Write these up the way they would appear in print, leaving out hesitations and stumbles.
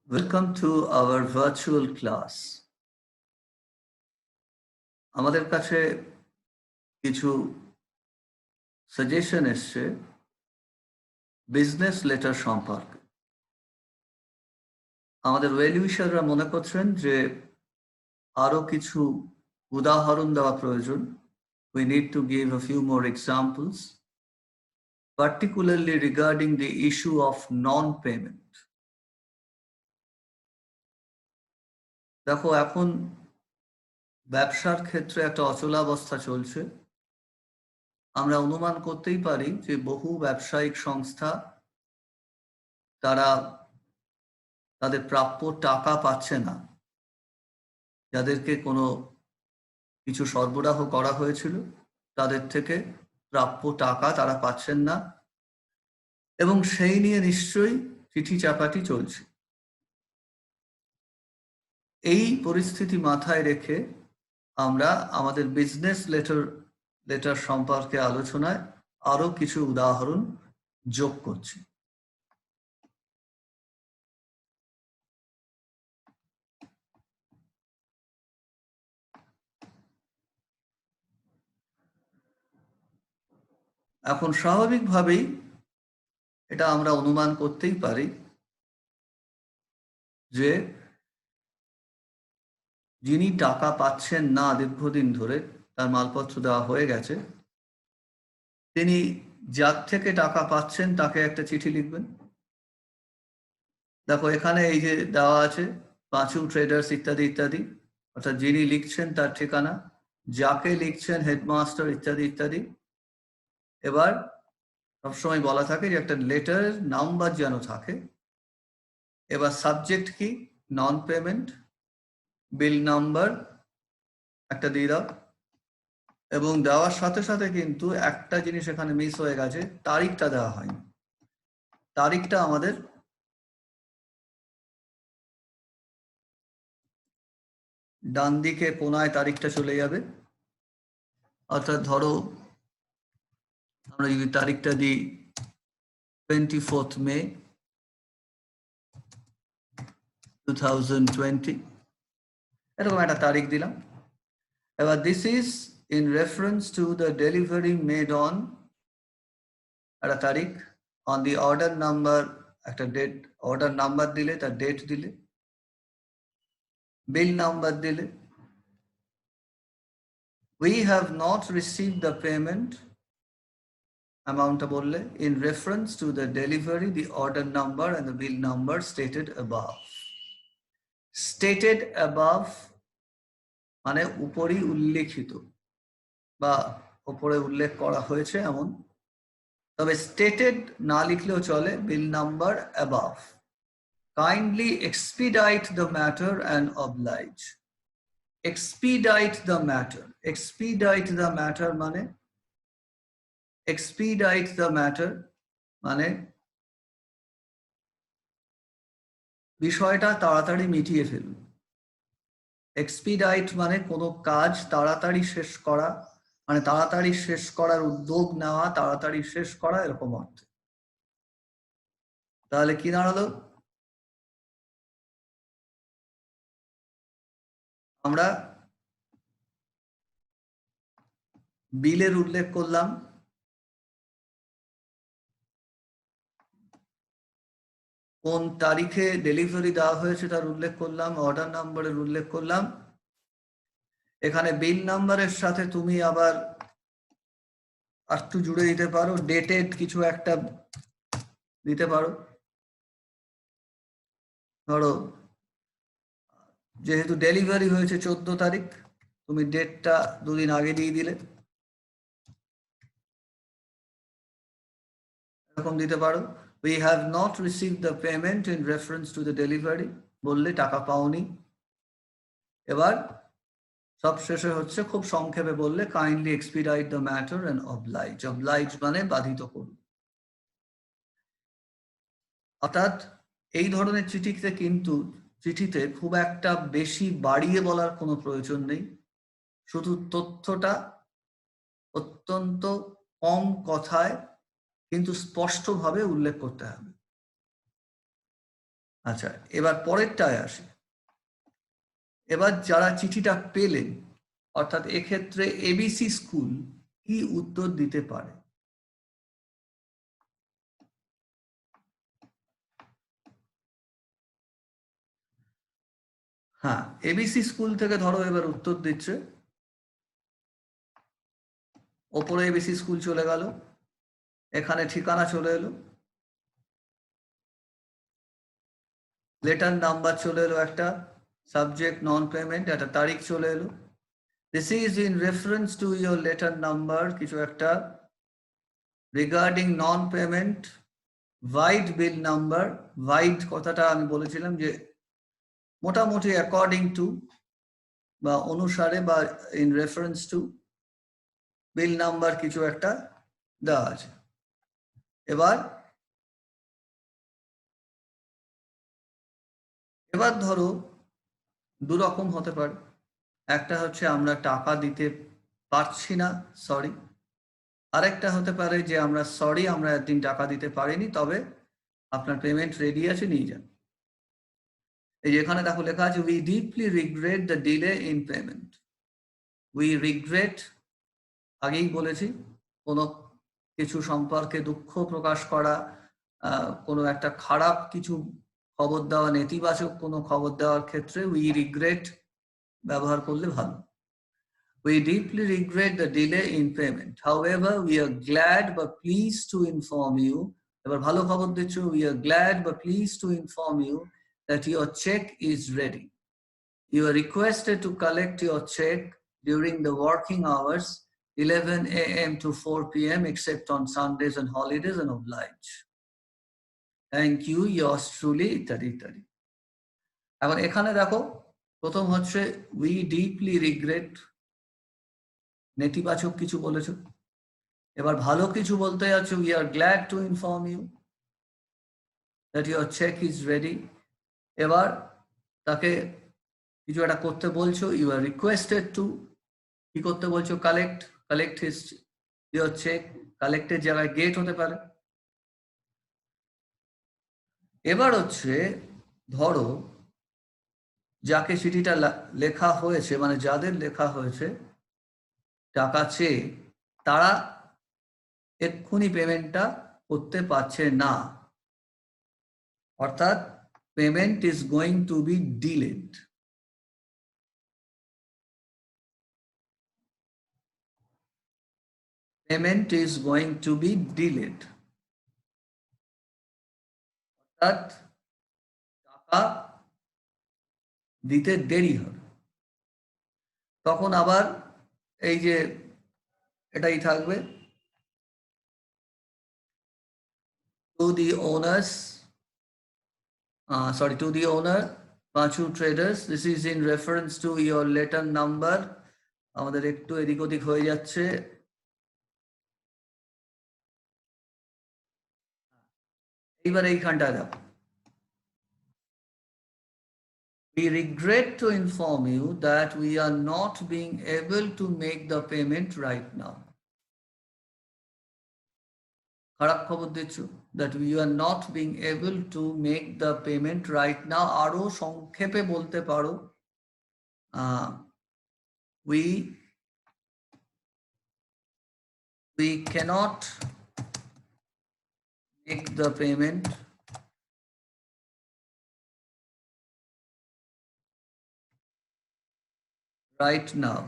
Welcome to our virtual class. আমাদের কাছে কিছু সাজেশন এসছে বিজনেস লেটার সম্পর্কে। আমাদের ওয়েল উইশাররা মনে করছেন যে আরো কিছু উদাহরণ দেওয়া প্রয়োজন। We need to give a few more examples, particularly regarding the issue of non-payment. দেখো, এখন ব্যবসার ক্ষেত্রে একটা অচলাবস্থা চলছে। আমরা অনুমান করতেই পারি যে বহু ব্যবসায়িক সংস্থা তারা তাদের প্রাপ্য টাকা পাচ্ছে না, যাদেরকে কোনো কিছু সরবরাহ করা হয়েছিল তাদের থেকে প্রাপ্য টাকা তারা পাচ্ছেন না, এবং সেই নিয়ে নিশ্চয়ই চিঠি চাপাটি চলছে। এই পরিস্থিতি মাথায় রেখে আমরা আমাদের বিজনেস লেটার সম্পর্কে আলোচনায় আরো কিছু উদাহরণ যোগ করছি। এখন স্বাভাবিকভাবেই এটা আমরা অনুমান করতেই পারি যে যিনি টাকা পাচ্ছেন না দীর্ঘদিন ধরে, তার মালপত্র দেওয়া হয়ে গেছে, তিনি যার থেকে টাকা পাচ্ছেন তাকে একটা চিঠি লিখবেন। দেখো, এখানে এই যে দেওয়া আছে পাঁচু ট্রেডার্স ইত্যাদি ইত্যাদি, অর্থাৎ যিনি লিখছেন তার ঠিকানা, যাকে লিখছেন হেডমাস্টার ইত্যাদি ইত্যাদি। এবার সবসময় বলা থাকে যে একটা লেটার নাম্বার যেন থাকে। এবার সাবজেক্ট কি? নন পেমেন্ট, বিল নাম্বার একটা দিয়ে দাও, এবং দেওয়ার সাথে সাথে কিন্তু একটা জিনিস এখানে মিস হয়ে গেছে, তারিখটা দেওয়া হয়নি। তারিখটা আমাদের ডান দিকে কোনায় তারিখটা চলে যাবে। অর্থাৎ ধরো আমরা যদি তারিখটা দিই 24th May 2020, এরকম একটা তারিখ দিলাম। এবার this is in reference to the delivery made on, একটা তারিখ, অন দি অর্ডার নাম্বার একটা ডেট, অর্ডার নাম্বার দিলে তার ডেট দিলে, বিল নাম্বার দিলে। We have not received the payment amount বললে in reference to the delivery, the order number and the bill number stated above. Stated above মানে উপরই উল্লেখিত বা উপরে উল্লেখ করা হয়েছে এমন। তবে stated না লিখলেও চলে, bill number above. Kindly expedite the matter and oblige. Expedite the matter. Expedite the matter মানে expedite the matter মানে বিষয়টা তাড়াতাড়ি মিটিয়ে ফেলুন। এক্সপিডাইট মানে কোনো কাজ তাড়াতাড়ি শেষ করা, মানে তাড়াতাড়ি শেষ করার উদ্যোগ নেওয়া, তাড়াতাড়ি শেষ করা, এরকম অর্থে। তাহলে কি দাঁড়ালো? আমরা বিলের উল্লেখ করলাম, কোন তারিখে ডেলিভারি দেওয়া হয়েছে তার উল্লেখ করলাম, অর্ডার নাম্বারের উল্লেখ করলাম। এখানে বিল নাম্বারের সাথে তুমি আবার একটু জুড়ে দিতে পারো, ডেটেড কিছু একটা দিতে পারো। ধরো যেহেতু ডেলিভারি হয়েছে 14 তারিখ, তুমি ডেটটা দুদিন আগে দিয়ে দিলে, এরকম দিতে পারো। We have not received the payment in reference to the delivery বললে টাকা পাওনি। এবার সব শেষে হচ্ছে খুব সংক্ষেপে বললে kindly expedite the matter and oblige. Oblige মানে বাধিত করুন। অর্থাৎ এই ধরনের চিঠিতে খুব একটা বেশি বাড়িয়ে বলার কোনো প্রয়োজন নেই, শুধু তথ্যটা অত্যন্ত কম কথায় কিন্তু স্পষ্টভাবে উল্লেখ করতে হবে। আচ্ছা, এবার পরেরটায় আসি। এবার যারা চিঠিটা পেলেন, অর্থাৎ এক্ষেত্রে এবিসি স্কুল কি উত্তর দিতে পারে? হ্যাঁ, এবিসি স্কুল থেকে ধরো এবার উত্তর দিচ্ছে, ওপরে এবিসি স্কুল চলে গেল, এখানে ঠিকানা চলে এলো, লেটার নাম্বার চলে এলো একটা, সাবজেক্ট নন পেমেন্ট, একটা তারিখ চলে এলো। This is in reference to your letter number, কিছু একটা রিগার্ডিং নন পেমেন্ট, ভাইড বিল নাম্বার। ভাইড কথাটা আমি বলেছিলাম যে মোটামুটি অ্যাকর্ডিং টু বা অনুসারে বা in reference to, bill number কিছু একটা দেওয়া আছে। এবার এবার ধরো দু রকম হতে পারে। একটা হচ্ছে আমরা টাকা দিতে পারছি না, সরি। আরেকটা হতে পারে যে আমরা সরি, আমরা একদিন টাকা দিতে পারিনি, তবে আপনার পেমেন্ট রেডি আছে, নিয়ে যান। এই যে এখানে দেখো লেখা আছে, we deeply regret the delay in payment. We regret, আগেই বলেছি, কোনো কিছু সম্পর্কে দুঃখ প্রকাশ করা, কোনো একটা খারাপ কিছু খবর দেওয়া, নেতিবাচক কোনো খবর দেওয়ার ক্ষেত্রে উই রিগ্রেট ব্যবহার করলে ভালো। We deeply regret the delay in payment. However, we are glad but pleased to inform you, এবার ভালো খবর দিচ্ছ, we are glad but pleased to inform you that your check is ready. You are requested to collect your check during the working hours 11 a.m. to 4 p.m. except on Sundays and holidays and oblige. Thank you, yours truly, ইত্যাদি ইত্যাদি। এখন এখানে দেখো, প্রথম হচ্ছে we deeply regret, নেতিবাচক কিছু বলেছো। এবার ভালো কিছু বলতে যাচ্ছ, we are glad to inform you that your check is ready। এবার তাকে কিছু একটা করতে বলছো, you are requested to, কি করতে বলছো, collect his your check। কালেক্টের জায়গায় গেট হতে পারে। এবার হচ্ছে ধরো যাকে চিঠিটা লেখা হয়েছে, মানে যাদের লেখা হয়েছে টাকা চেয়ে, তারা এক্ষুনি পেমেন্টটা করতে পারছে না, অর্থাৎ payment is going to be delayed. Payment is going to be delayed, অর্থাৎ টাকা দিতে দেরি হবে। তখন আবার এই যে এটাই থাকবে, to the owners, to the owner, Pachu Traders, this is in reference to your letter number। আমাদের একটু এদিক ওদিক হয়ে যাচ্ছে, এইবার এইখানটা দেখো, we regret to inform you that we are not being able to make the payment right now। খারাপ খবর দিচ্ছ, that we are not being able to make the payment right now। আরো সংক্ষেপে বলতে পারো, we cannot make the payment right now।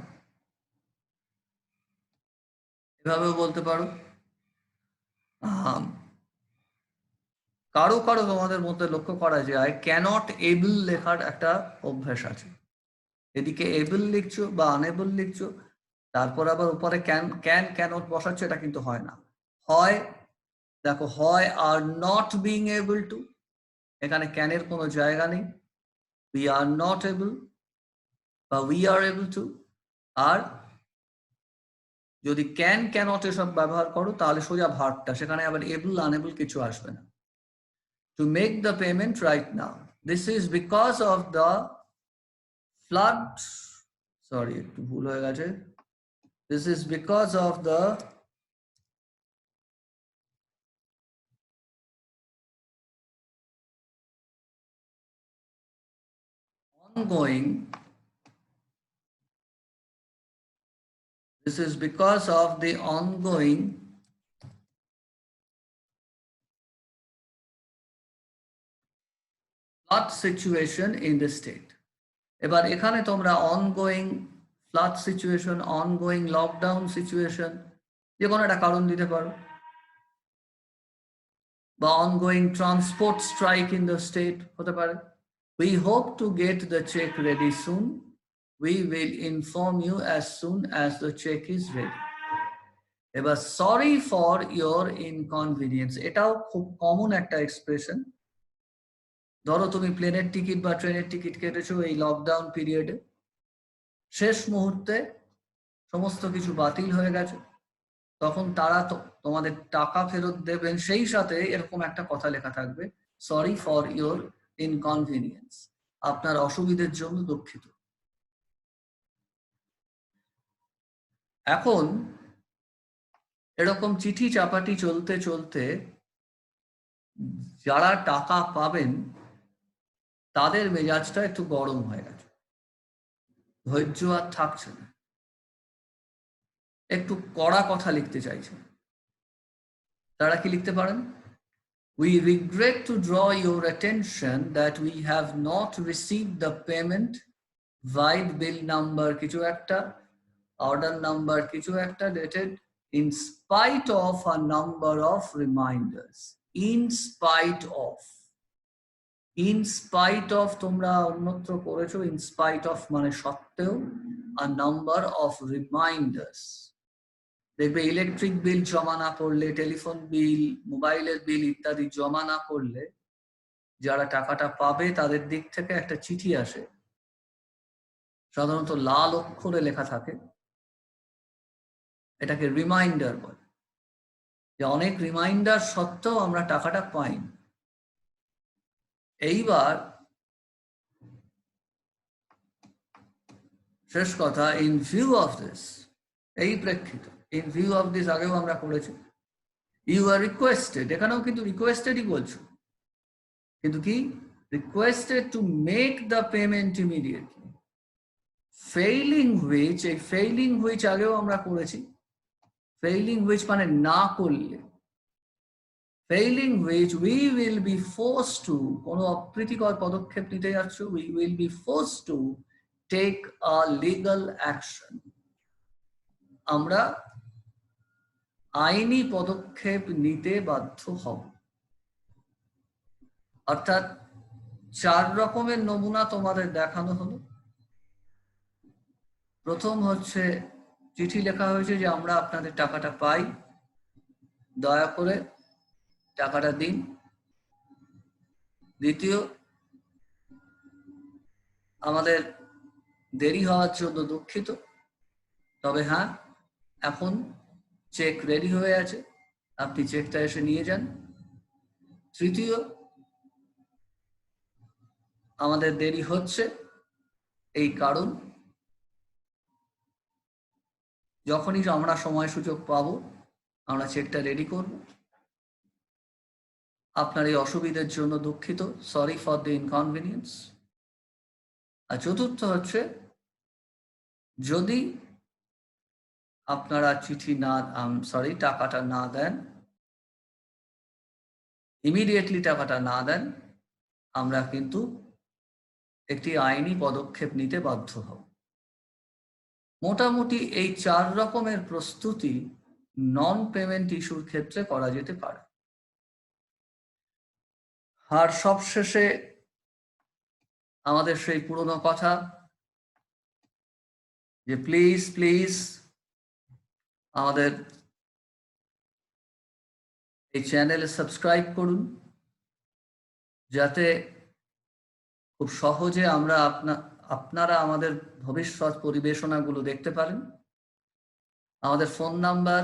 এভাবেও বলতে পারো। কারো কারো তোমাদের মধ্যে লক্ষ্য করা যায় ক্যানট এবল লেখার একটা অভ্যাস আছে। এদিকে এবল লিখছো বা আনএবল লিখছো, তারপর আবার উপরে ক্যানট বসাচ্ছ, এটা কিন্তু হয় না। হয় দেখো, হয় are not being able to, এখানে ক্যানের কোনো জায়গা নেই, উই আর নট এবল বা উই আর এবল টু। আর যদি ক্যানট এসব ব্যবহার করো তাহলে সোজা ভার্বটা, সেখানে আবার এবল আনএবল কিছু আসবে না। To make the payment right now. This is because of the flood. Sorry, একটু ভুল হয়ে গেছে। This is because of the ongoing. This is because of the ongoing flood situation in the state. এবার এখানে তোমরা ongoing flood situation, ongoing lockdown situation যে কোনো একটা কারণ দিতে পারো, বা ongoing transport strike in the state হতে পারে। We hope to get the check ready soon. We will inform you as soon as the check is ready. এবার sorry for your inconvenience, এটাও খুব কমন একটা এক্সপ্রেশন। ধরো তুমি প্লেনের ticket বা ট্রেনের টিকিট কেটেছো এই লকডাউন পিরিয়ডে, শেষ মুহূর্তে সমস্ত কিছু বাতিল হয়ে গেছে, তখন তারা তোমাদের টাকা ফেরত দেবেন, সেই সাথে এরকম একটা কথা লেখা থাকবে, সরি ফর ইওর ইনকনভিনিয়েন্স, আপনার অসুবিধার জন্য দুঃখিত। এখন এরকম চিঠি চাপাটি চলতে চলতে যারা টাকা পাবেন তাদের মেজাজটা একটু গরম হয়ে গেছে, ধৈর্য আর থাকছে না, একটু কড়া কথা লিখতে চাইছে। তারা কি লিখতে পারেন? We regret to draw your attention that we have not received the payment via bill number কিছু একটা, order number কিছু একটা, dated in spite of a number of reminders. In spite of, in spite of তোমরা অন্যত্র করেছো, in spite of মানে সত্ত্বেও, a number of reminders। দেখবে ইলেকট্রিক বিল জমা না করলে, টেলিফোন বিল, মোবাইলের বিল ইত্যাদি জমা না করলে যারা টাকাটা পাবে তাদের দিক থেকে একটা চিঠি আসে, সাধারণত লাল অক্ষরে লেখা থাকে, এটাকে রিমাইন্ডার বলে, যে অনেক রিমাইন্ডার সত্ত্বেও আমরা টাকাটা পাইনি। এইবার শেষ কথা, ইন ভিউ অফ দিস, এই প্রেক্ষিত, ইন ভিউ অফ দিস আগেও আমরা করেছি, ইউ আর রিকোয়েস্টেড, এখানেও কিন্তু রিকোয়েস্টেডই বলছো, কিন্তু কি requested to make the payment immediately, failing which, এই ফেইলিং হুইচ আগেও আমরা করেছি, ফেইলিং হুইচ মানে না করলে, failing which we will be force to, কোনো অপ্রীতিকর পদক্ষেপ নিতে যাচ্ছ, we will be force to take a legal action, আমরা আইনি পদক্ষেপ নিতে বাধ্য হব। অর্থাৎ 4 রকমের নমুনা তোমাদের দেখানো হলো। প্রথম হচ্ছে চিঠি লেখা হয়েছে যে আমরা আপনাদের টাকাটা পাই, দয়া করে টাকাটা দিন। দ্বিতীয়, আমাদের দেরি হওয়ার জন্য দুঃখিত, তবে হ্যাঁ এখন চেক রেডি হয়ে আছে, আপনি চেকটা এসে নিয়ে যান। তৃতীয়, আমাদের দেরি হচ্ছে এই কারণ, যখনই আমরা সময় সুযোগ পাবো আমরা চেকটা রেডি করব, আপনার এই অসুবিধার জন্য দুঃখিত, সরি ফর দ্য ইনকনভিনিয়েন্স। আর চতুর্থ হচ্ছে, যদি আপনারা চিঠি না, টাকাটা না দেন, ইমিডিয়েটলি টাকাটা না দেন, আমরা কিন্তু একটি আইনি পদক্ষেপ নিতে বাধ্য হব। মোটামুটি এই 4 রকমের প্রস্তুতি নন পেমেন্ট ইস্যুর ক্ষেত্রে করা যেতে পারে। আর সবশেষে আমাদের সেই পুরনো কথা, যে প্লিজ প্লিজ আমাদের এই চ্যানেলে সাবস্ক্রাইব করুন, যাতে খুব সহজে আমরা আপনারা আমাদের ভবিষ্যৎ পরিবেশনাগুলো দেখতে পারেন। আমাদের ফোন নাম্বার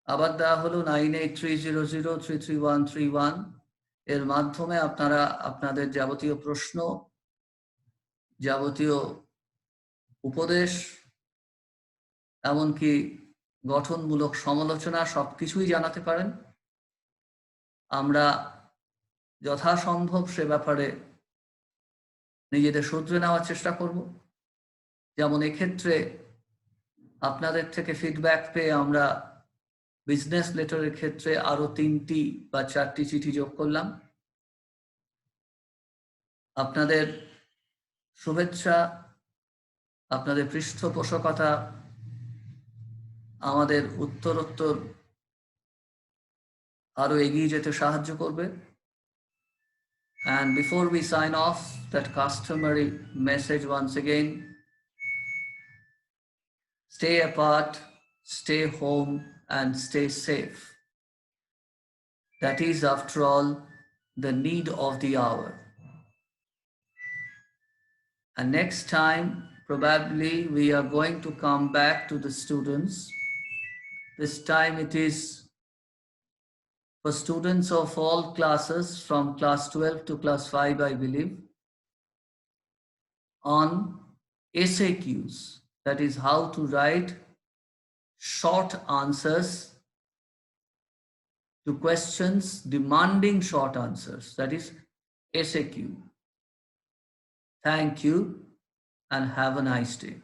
আবার দেওয়া হলো 9830033131, এর মাধ্যমে আপনারা আপনাদের যাবতীয় প্রশ্ন, যাবতীয় উপদেশ, এমনকি গঠনমূলক সমালোচনা সবকিছুই জানাতে পারেন। আমরা যথাসম্ভব সে ব্যাপারে নিজেদের শুধরে নেওয়ার চেষ্টা করব। যেমন এক্ষেত্রে আপনাদের থেকে ফিডব্যাক পেয়ে আমরা বিজনেস লেটারের ক্ষেত্রে আরো 3টি বা 4টি চিঠি যোগ করলাম। আপনাদের শুভেচ্ছা, আপনাদের পৃষ্ঠপোষকতা আমাদের উত্তরোত্তর আরো এগিয়ে যেতে সাহায্য করবে। And before we sign off, that customary message once again: stay apart, stay home, and stay safe. That is, after all, the need of the hour. And next time, probably we are going to come back to the students. This time it is for students of all classes from class 12 to class 5, I believe, on SAQs, that is how to write short answers to questions demanding short answers, that is SAQ. Thank you and have a nice day.